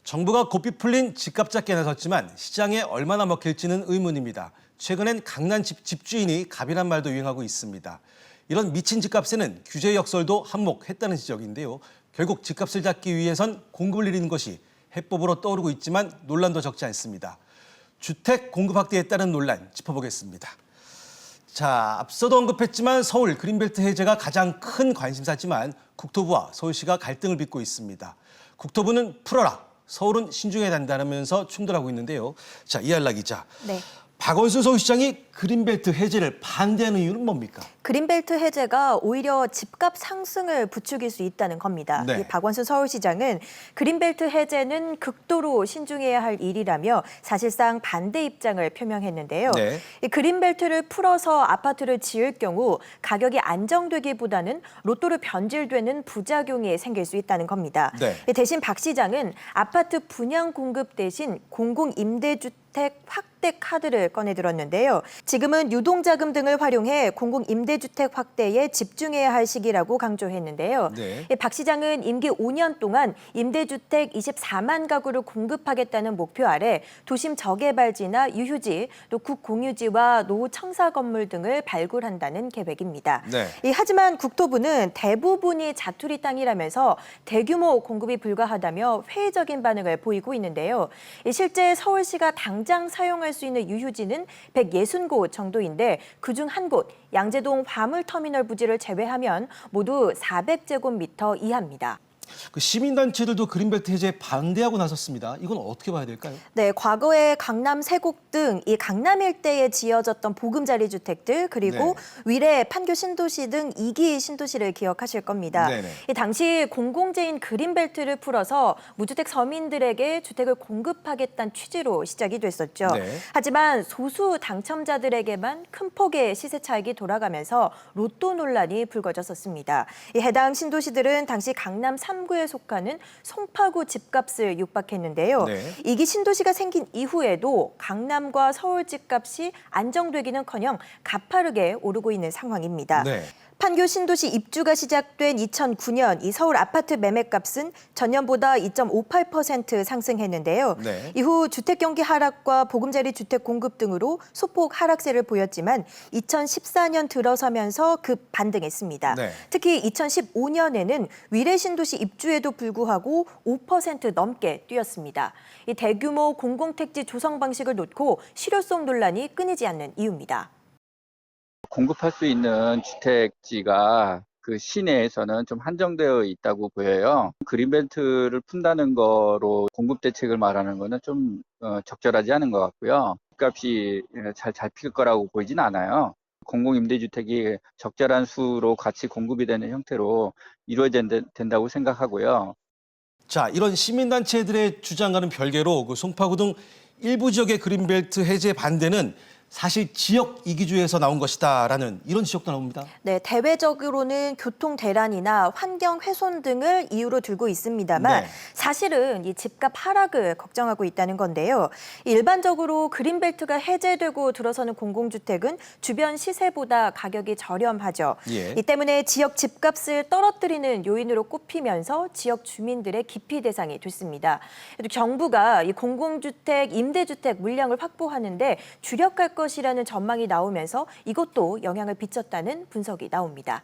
정부가 고삐 풀린 집값 잡기에 나섰지만 시장에 얼마나 먹힐지는 의문입니다. 최근엔 강남 집주인이 갑이란 말도 유행하고 있습니다. 이런 미친 집값에는 규제 역설도 한몫했다는 지적인데요. 결국 집값을 잡기 위해선 공급을 늘리는 것이 해법으로 떠오르고 있지만 논란도 적지 않습니다. 주택 공급 확대에 따른 논란 짚어보겠습니다. 자, 앞서도 언급했지만 서울 그린벨트 해제가 가장 큰 관심사지만 국토부와 서울시가 갈등을 빚고 있습니다. 국토부는 풀어라, 서울은 신중해야 한다면서 충돌하고 있는데요. 자, 이할라 기자. 네. 박원순 서울시장이 그린벨트 해제를 반대하는 이유는 뭡니까? 그린벨트 해제가 오히려 집값 상승을 부추길 수 있다는 겁니다. 네. 이 박원순 서울시장은 그린벨트 해제는 극도로 신중해야 할 일이라며 사실상 반대 입장을 표명했는데요. 네. 이 그린벨트를 풀어서 아파트를 지을 경우 가격이 안정되기보다는 로또로 변질되는 부작용이 생길 수 있다는 겁니다. 네. 대신 박 시장은 아파트 분양 공급 대신 공공임대주택 확대 카드를 꺼내들었는데요. 지금은 유동자금 등을 활용해 공공임대주택 확대에 집중해야 할 시기라고 강조했는데요. 네. 박 시장은 임기 5년 동안 임대주택 24만 가구를 공급하겠다는 목표 아래 도심 저개발지나 유휴지, 또 국공유지와 노후청사 건물 등을 발굴한다는 계획입니다. 네. 하지만 국토부는 대부분이 자투리 땅이라면서 대규모 공급이 불가하다며 회의적인 반응을 보이고 있는데요. 실제 서울시가 당장 사용할 수 있는 유휴지는 160곳 정도인데 그중 한 곳, 양재동 화물터미널 부지를 제외하면 모두 400제곱미터 이하입니다. 그 시민단체들도 그린벨트 해제에 반대하고 나섰습니다. 이건 어떻게 봐야 될까요? 네, 과거에 강남 세곡 등 이 강남 일대에 지어졌던 보금자리 주택들 그리고 위례, 판교 신도시 등 2기 신도시를 기억하실 겁니다. 네네. 이 당시 공공재인 그린벨트를 풀어서 무주택 서민들에게 주택을 공급하겠다는 취지로 시작이 됐었죠. 네. 하지만 소수 당첨자들에게만 큰 폭의 시세 차익이 돌아가면서 로또 논란이 불거졌었습니다. 이 해당 신도시들은 당시 강남 3구에 속하는 송파구 집값을 육박했는데요. 네. 2기 신도시가 생긴 이후에도 강남과 서울 집값이 안정되기는커녕 가파르게 오르고 있는 상황입니다. 네. 판교 신도시 입주가 시작된 2009년 이 서울 아파트 매매값은 전년보다 2.58% 상승했는데요. 네. 이후 주택 경기 하락과 보금자리 주택 공급 등으로 소폭 하락세를 보였지만 2014년 들어서면서 급 반등했습니다. 네. 특히 2015년에는 위례 신도시 입주에도 불구하고 5% 넘게 뛰었습니다. 이 대규모 공공택지 조성 방식을 놓고 실효성 논란이 끊이지 않는 이유입니다. 공급할 수 있는 주택지가 그 시내에서는 좀 한정되어 있다고 보여요. 그린벨트를 푼다는 거로 공급 대책을 말하는 거는 좀 적절하지 않은 것 같고요. 값이 잘 잡힐 거라고 보이진 않아요. 공공임대주택이 적절한 수로 같이 공급이 되는 형태로 이루어져야 된다고 생각하고요. 자, 이런 시민단체들의 주장과는 별개로 그 송파구 등 일부 지역의 그린벨트 해제 반대는 사실 지역 이기주의에서 나온 것이다라는 이런 지적도 나옵니다. 네, 대외적으로는 교통 대란이나 환경 훼손 등을 이유로 들고 있습니다만 네. 사실은 이 집값 하락을 걱정하고 있다는 건데요. 일반적으로 그린벨트가 해제되고 들어서는 공공주택은 주변 시세보다 가격이 저렴하죠. 예. 이 때문에 지역 집값을 떨어뜨리는 요인으로 꼽히면서 지역 주민들의 기피 대상이 됐습니다. 정부가 이 공공주택, 임대주택 물량을 확보하는데 주력할 것이라는 전망이 나오면서 이것도 영향을 미쳤다는 분석이 나옵니다.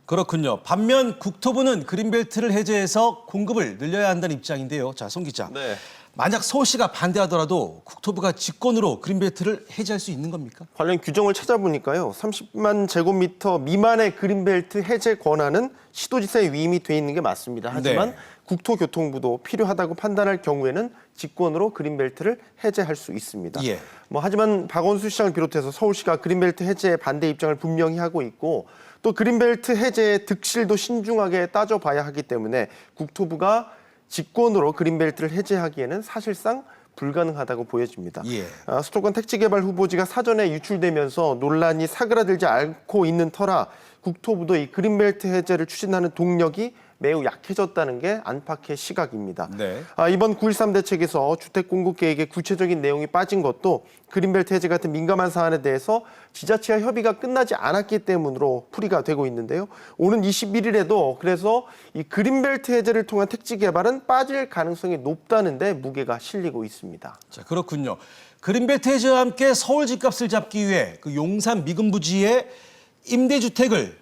그렇군요. 반면 국토부는 그린벨트를 해제해서 공급을 늘려야 한다는 입장인데요. 자, 송 기자. 네. 만약 서울시가 반대하더라도 국토부가 직권으로 그린벨트를 해제할 수 있는 겁니까? 관련 규정을 찾아보니까요. 30만 제곱미터 미만의 그린벨트 해제 권한은 시도지사에 위임이 돼 있는 게 맞습니다. 하지만 네. 국토교통부도 필요하다고 판단할 경우에는 직권으로 그린벨트를 해제할 수 있습니다. 예. 하지만 박원순 시장을 비롯해서 서울시가 그린벨트 해제 반대 입장을 분명히 하고 있고 또 그린벨트 해제의 득실도 신중하게 따져봐야 하기 때문에 국토부가 직권으로 그린벨트를 해제하기에는 사실상 불가능하다고 보여집니다. 예. 수도권 택지개발 후보지가 사전에 유출되면서 논란이 사그라들지 않고 있는 터라 국토부도 이 그린벨트 해제를 추진하는 동력이 매우 약해졌다는 게 안팎의 시각입니다. 네. 이번 9.13 대책에서 주택 공급 계획에 구체적인 내용이 빠진 것도 그린벨트 해제 같은 민감한 사안에 대해서 지자체와 협의가 끝나지 않았기 때문으로 풀이가 되고 있는데요. 오는 21일에도 그래서 이 그린벨트 해제를 통한 택지 개발은 빠질 가능성이 높다는데 무게가 실리고 있습니다. 자, 그렇군요. 그린벨트 해제와 함께 서울 집값을 잡기 위해 그 용산 미군 부지에 임대주택을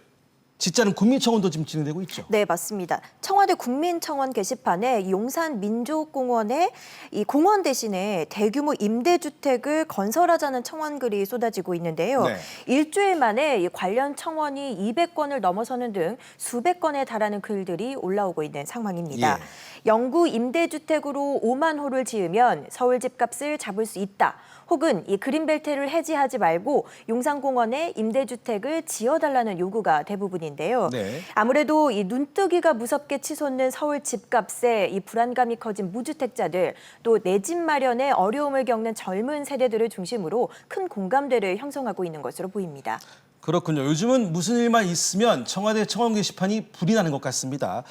짓자는 국민청원도 지금 진행되고 있죠. 네, 맞습니다. 청와대 국민청원 게시판에 용산 민족공원에 이 공원 대신에 대규모 임대주택을 건설하자는 청원글이 쏟아지고 있는데요. 네. 일주일 만에 이 관련 청원이 200건을 넘어서는 등 수백 건에 달하는 글들이 올라오고 있는 상황입니다. 예. 영구 임대주택으로 5만 호를 지으면 서울 집값을 잡을 수 있다. 혹은 이 그린벨트를 해지하지 말고 용산공원에 임대주택을 지어달라는 요구가 대부분인데요. 네. 아무래도 이 눈뜨기가 무섭게 치솟는 서울 집값에 이 불안감이 커진 무주택자들, 또 내 집 마련에 어려움을 겪는 젊은 세대들을 중심으로 큰 공감대를 형성하고 있는 것으로 보입니다. 그렇군요. 요즘은 무슨 일만 있으면 청와대 청원 게시판이 불이 나는 것 같습니다.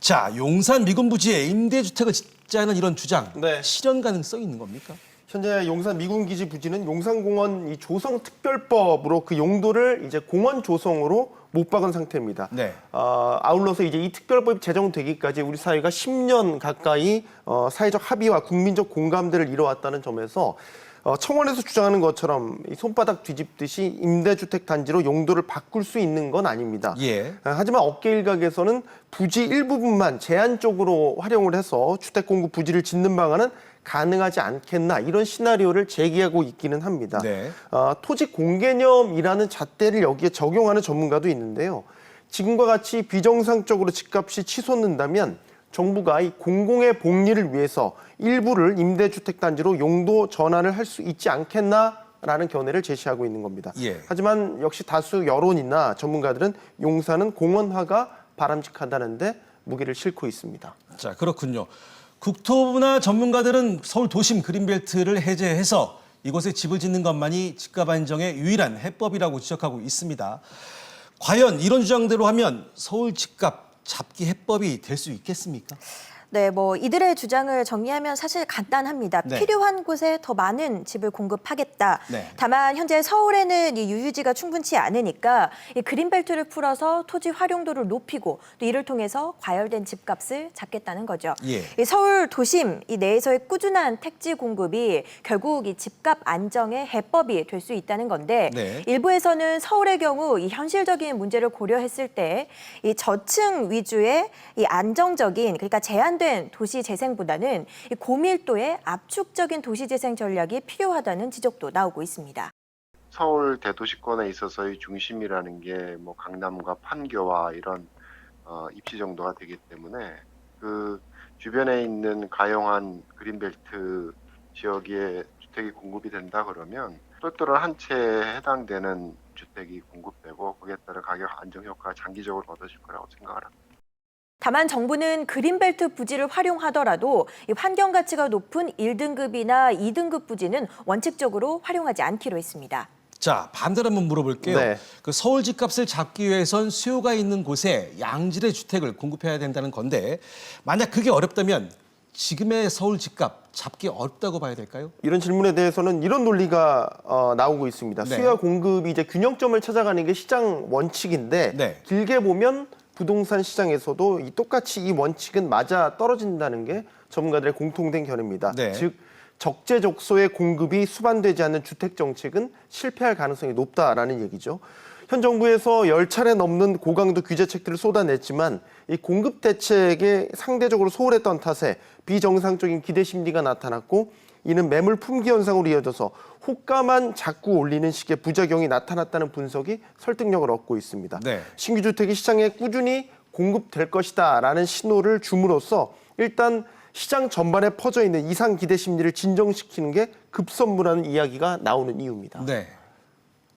자, 용산 미군 부지에 임대주택을 짓자는 이런 주장, 네. 실현 가능성이 있는 겁니까? 현재 용산 미군기지 부지는 용산공원 이 조성특별법으로 그 용도를 이제 공원 조성으로 못 박은 상태입니다. 네. 아울러서 이제 이 특별법이 제정되기까지 우리 사회가 10년 가까이 사회적 합의와 국민적 공감대를 이뤄왔다는 점에서 청원에서 주장하는 것처럼 이 손바닥 뒤집듯이 임대주택 단지로 용도를 바꿀 수 있는 건 아닙니다. 예. 하지만 업계 일각에서는 부지 일부분만 제한적으로 활용을 해서 주택 공급 부지를 짓는 방안은 가능하지 않겠나 이런 시나리오를 제기하고 있기는 합니다. 네. 토지 공개념이라는 잣대를 여기에 적용하는 전문가도 있는데요. 지금과 같이 비정상적으로 집값이 치솟는다면 정부가 이 공공의 복리를 위해서 일부를 임대주택 단지로 용도 전환을 할 수 있지 않겠나라는 견해를 제시하고 있는 겁니다. 예. 하지만 역시 다수 여론이나 전문가들은 용산은 공원화가 바람직하다는데 무게를 싣고 있습니다. 자, 그렇군요. 국토부나 전문가들은 서울 도심 그린벨트를 해제해서 이곳에 집을 짓는 것만이 집값 안정의 유일한 해법이라고 지적하고 있습니다. 과연 이런 주장대로 하면 서울 집값 잡기 해법이 될 수 있겠습니까? 네, 이들의 주장을 정리하면 사실 간단합니다. 네. 필요한 곳에 더 많은 집을 공급하겠다. 네. 다만 현재 서울에는 이 유유지가 충분치 않으니까 이 그린벨트를 풀어서 토지 활용도를 높이고 또 이를 통해서 과열된 집값을 잡겠다는 거죠. 예. 이 서울 도심 이 내에서의 꾸준한 택지 공급이 결국 이 집값 안정의 해법이 될 수 있다는 건데 네. 일부에서는 서울의 경우 이 현실적인 문제를 고려했을 때 이 저층 위주의 이 안정적인 그러니까 제한된 도시 재생보다는 이 고밀도의 압축적인 도시 재생 전략이 필요하다는 지적도 나오고 있습니다. 서울 대도시권에 있어서의 중심이라는 게 강남과 판교와 이런 입지 정도가 되기 때문에 그 주변에 있는 가용한 그린벨트 지역에 주택이 공급이 된다 그러면 똘똘한 한 채에 해당되는 주택이 공급되고 거기에 따라 가격 안정 효과가 장기적으로 얻어질 거라고 생각을 합니다. 다만 정부는 그린벨트 부지를 활용하더라도 이 환경 가치가 높은 1등급이나 2등급 부지는 원칙적으로 활용하지 않기로 했습니다. 자, 반대로 한번 물어볼게요. 네. 그 서울 집값을 잡기 위해선 수요가 있는 곳에 양질의 주택을 공급해야 된다는 건데 만약 그게 어렵다면 지금의 서울 집값 잡기 어렵다고 봐야 될까요? 이런 질문에 대해서는 이런 논리가 나오고 있습니다. 네. 수요와 공급이 이제 균형점을 찾아가는 게 시장 원칙인데 네. 길게 보면 부동산 시장에서도 똑같이 이 원칙은 맞아 떨어진다는 게 전문가들의 공통된 견해입니다. 네. 즉 적재적소의 공급이 수반되지 않는 주택 정책은 실패할 가능성이 높다라는 얘기죠. 현 정부에서 10차례 넘는 고강도 규제책들을 쏟아냈지만 이 공급 대책에 상대적으로 소홀했던 탓에 비정상적인 기대 심리가 나타났고 이는 매물 품귀 현상으로 이어져서 호가만 자꾸 올리는 식의 부작용이 나타났다는 분석이 설득력을 얻고 있습니다. 네. 신규 주택이 시장에 꾸준히 공급될 것이다라는 신호를 줌으로써 일단 시장 전반에 퍼져 있는 이상 기대 심리를 진정시키는 게 급선무라는 이야기가 나오는 이유입니다. 네.